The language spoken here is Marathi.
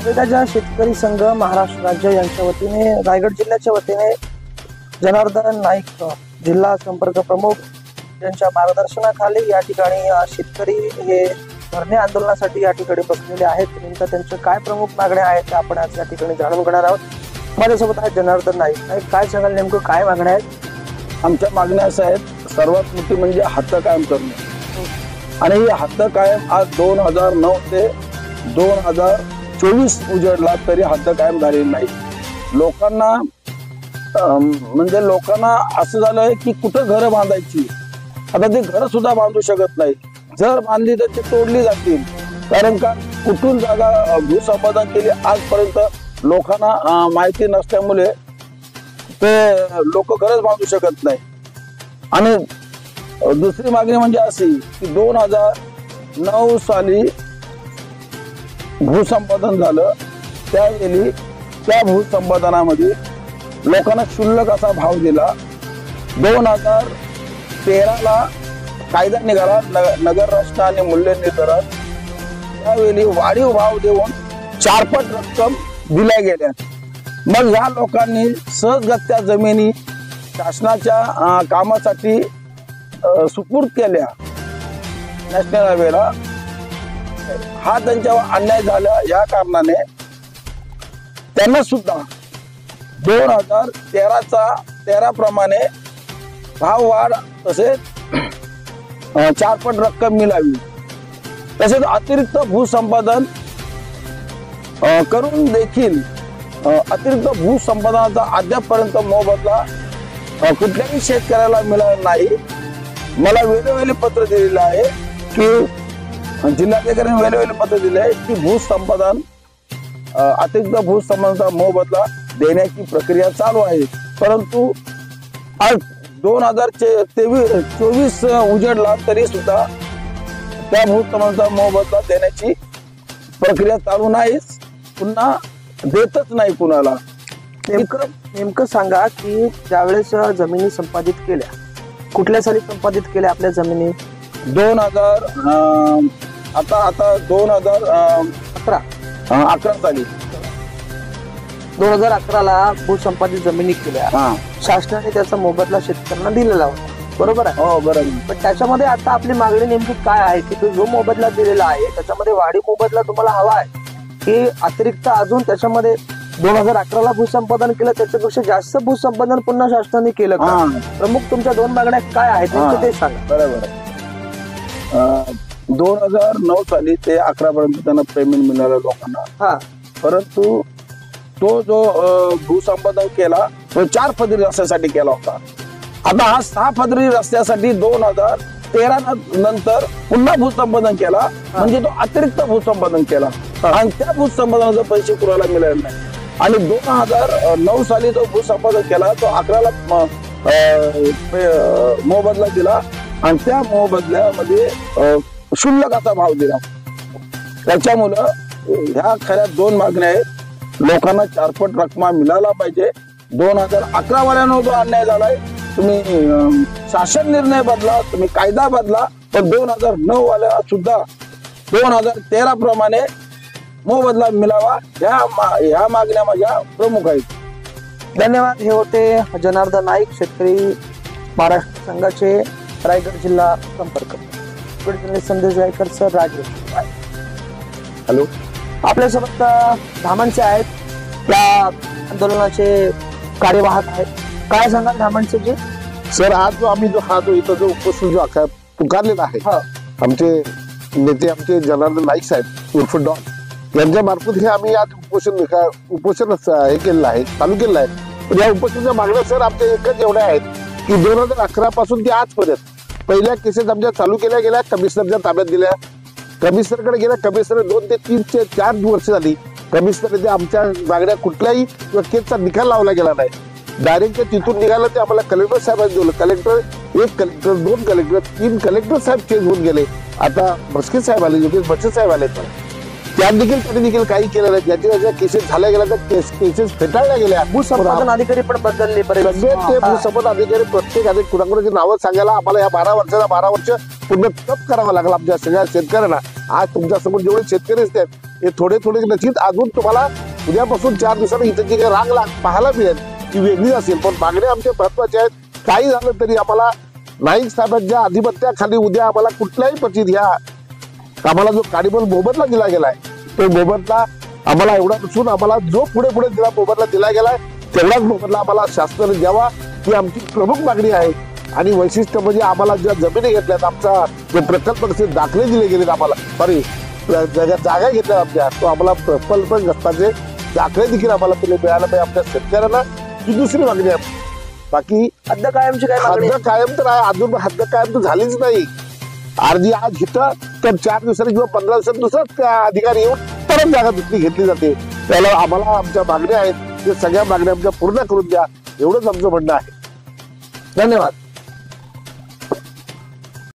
सुभेदार शेतकरी संघ महाराष्ट्र राज्य यांच्या वतीने रायगड जिल्ह्याच्या वतीने जनार्दन नाईक जिल्हा संपर्क प्रमुख यांच्या मार्गदर्शनाखाली या ठिकाणी शेतकरी हे धरणे आंदोलनासाठी या ठिकाणी बसलेले आहेत। नेमकं त्यांच्या काय प्रमुख मागण्या आहेत त्या आपण आज या ठिकाणी जाणून घेणार आहोत। माझ्यासोबत आहे जनार्दन नाईक। काय सांगाल नेमकं काय मागण्या आहेत? आमच्या मागण्या अशा आहेत, सर्वात मोठी म्हणजे हद्द कायम करणे आणि ही हद्द कायम आज 2009 ते 2024 उजेडला तरी हद्द कायम झालेली नाही। लोकांना लोकांना असं झालंय की कुठं घरं बांधायची, आता ते घर सुद्धा बांधू शकत नाही। जर बांधली तर ते तोडली जातील, कारण का कुठून जागा भूसंपादन केली आजपर्यंत लोकांना माहिती नसल्यामुळे ते लोक घरच बांधू शकत नाही। आणि दुसरी मागणी म्हणजे अशी की 2009 साली भूसंपादन झालं, त्यावेळी त्या भूसंपादनामध्ये लोकांना क्षुल्लक असा भाव दिला। 2013ला कायदा निघाला नगर रचना आणि मूल्य निर्धारण, त्यावेळी वाढीव भाव देऊन 4 पट रक्कम दिल्या गेल्या। मग ह्या लोकांनी सहजगत्या जमिनी शासनाच्या कामासाठी सुपूर्द केल्या नॅशनल हायवेला। हा त्यांच्यावर अन्याय झाला, या कारणाने त्यांना सुद्धा 2013 प्रमाणे भाव वाढ तसेच 4 पट रक्कम मिळावी, तसेच अतिरिक्त भूसंपादन करून देखील अतिरिक्त भूसंपादनाचा अद्यापपर्यंत मोबदला कुठल्याही शेतकऱ्याला मिळाला नाही। मला वेळोवेळी पत्र दिलेलं आहे की जिल्हाधिकाऱ्यांनी वेळोवेळी पत्र दिले आहे की भूसंपादन अतिरिक्त भूसंपादनाचा मोबदला देण्याची प्रक्रिया चालू आहे, परंतु आज 2024 उजेडला तरी सुद्धा त्या भूसंपादनाचा मोबदला देण्याची प्रक्रिया चालू नाहीच, पुन्हा देतच नाही कुणाला। नेमकं सांगा की ज्यावेळेस जमिनी संपादित केल्या, कुठल्या साली संपादित केल्या आपल्या जमिनी? 2011 साली 2011ला भूसंपादित जमिनी केल्या, शासनाने त्याचा मोबदला शेतकऱ्यांना दिलेला होता, बरोबर आहे? हो बरोबर। पण त्याच्यामध्ये आता आपली मागणी नेमकी काय आहे की तो जो मोबदला दिलेला आहे त्याच्यामध्ये वाढीव मोबदला तुम्हाला हवा आहे की अतिरिक्त अजून त्याच्यामध्ये 2011ला भूसंपादन केलं त्याच्यापेक्षा जास्त भूसंपादन पुन्हा शासनाने केलं का? प्रमुख तुमच्या 2 मागण्या काय आहेत ते सांगा। बरोबर। 2009 साली ते 11 पर्यंत त्यांना पेमेंट मिळालं लोकांना, परंतु तो जो भूसंपादन केला तो 4 पदरी रस्त्यासाठी केला होता। आता हा 6 पदरी रस्त्यासाठी 2013 नंतर पुन्हा भूसंपादन केला, म्हणजे तो अतिरिक्त भूसंपादन केला आणि त्या भूसंपादनाचे पैसे कुणाला मिळाले नाही। आणि 2009 साली जो भूसंपादन केला तो 11ला मोबदला दिला आणि त्या मोबदल्यामध्ये क्षुल्लक असा भाव दिला। त्याच्यामुळं ह्या खऱ्या 2 मागण्या आहेत, लोकांना 4 पट रक्कम मिळाला पाहिजे। 2011 वाल्यांना जो अन्याय झालाय, तुम्ही शासन निर्णय बदला, तुम्ही कायदा बदला, पण 2009 वाल्या सुद्धा 2013 प्रमाणे मोबदला मिळावा, ह्या मागण्या माझ्या प्रमुख आहेत। धन्यवाद। हे होते जनार्दन नाईक, शेतकरी महाराष्ट्र संघाचे रायगड जिल्हा संपर्क संदेश जायकर सर, राजगड। हॅलो, आपल्यासोबत धामणचे आहेत, त्या आंदोलनाचे कार्यवाहक आहेत। काय सांगाल धामणचे जी? सर, आज जो आम्ही इथं जो उपस्थित जो पुकारलेला आहे, आमचे नेते आमचे जनार्दन नाईक साहेब उर्फ डॉन यांच्या मार्फत हे आम्ही आज उपोषण हे केलेलं आहे, चालू केलेलं आहे। या उपोषणाच्या मागण्या सर आमच्या एकच एवढ्या आहेत की 2011 पासून ते आजपर्यंत पहिल्या केसेस आमच्या चालू केल्या गेल्या, कमिशनरच्या ताब्यात दिल्या, कमिशनरकडे गेल्या, कमिशनर 2 ते 3 ते 4 वर्ष झाली कमिशनर आमच्या मागण्या कुठल्याही केसचा निकाल लावला गेला नाही। डायरेक्ट तिथून निघालं ते आम्हाला कलेक्टर साहेबांनी दिलं। कलेक्टर 1 कलेक्टर 2 कलेक्टर 3 कलेक्टर साहेब चेंज होऊन गेले। आता भस्के साहेब आले, योगेश भस्के साहेब आले, त्यांनी देखील काही केलं नाही। ज्याच्या केसेस झाल्या गेल्या त्या केसेस फेटाळल्या गेल्या। भूसंपादन अधिकारी पण बदलले, ते भूसंपादन अधिकारी प्रत्येक कुणाकुणाची नावं सांगायला आम्हाला या 12 वर्ष पूर्ण तप करावं लागलं आमच्या सगळ्या शेतकऱ्यांना। आज तुमच्यासमोर जेवढे शेतकरी असतात हे थोडे थोडे नक्कीच अजून तुम्हाला उद्यापासून 4 दिवसांनी इथं जी काही रांग पाहायला मिळेल ती वेगळीच असेल. पण मागण्या आमच्या महत्वाच्या आहेत. काही झालं तरी आम्हाला नाईक साहेबांच्या अधिपत्याखाली उद्या आम्हाला कुठल्याही पद्धतीत ह्या आम्हाला जो काडीबल मोबदला दिला गेलाय तो मोबदला आम्हाला एवढा नसून आम्हाला जो पुढे पुढे दिला मोबदला दिला गेलाय तेवढाच मोबदला आम्हाला शासनाने द्यावा ही आमची प्रमुख मागणी आहे. आणि वैशिष्ट्य म्हणजे आम्हाला ज्या जमिनी घेतल्यात आमचा जो प्रकल्प कसे दाखले दिले गेलेत आम्हाला सॉरी जागा घेतल्या आमच्या तो आम्हाला प्रकल्पग्रस्ताचे दाखले देखील आम्हाला पहिले मिळायला पाहिजे आमच्या शेतकऱ्यांना ही दुसरी मागणी आहे. बाकी हद्द कायमची काय मागणी हद्द कायम तर आहे अजून हद्द कायम तर झालीच नाही. अर्धी आज इथं तर 4 दिवसांनी किंवा 15 दिवसांनी दुसराच त्या अधिकारी येऊन परत जागा दुसरी घेतली जाते. त्याला आम्हाला आमच्या मागण्या आहेत ते सगळ्या मागण्या आमच्या पूर्ण करून द्या एवढंच आमचं म्हणणं आहे. धन्यवाद.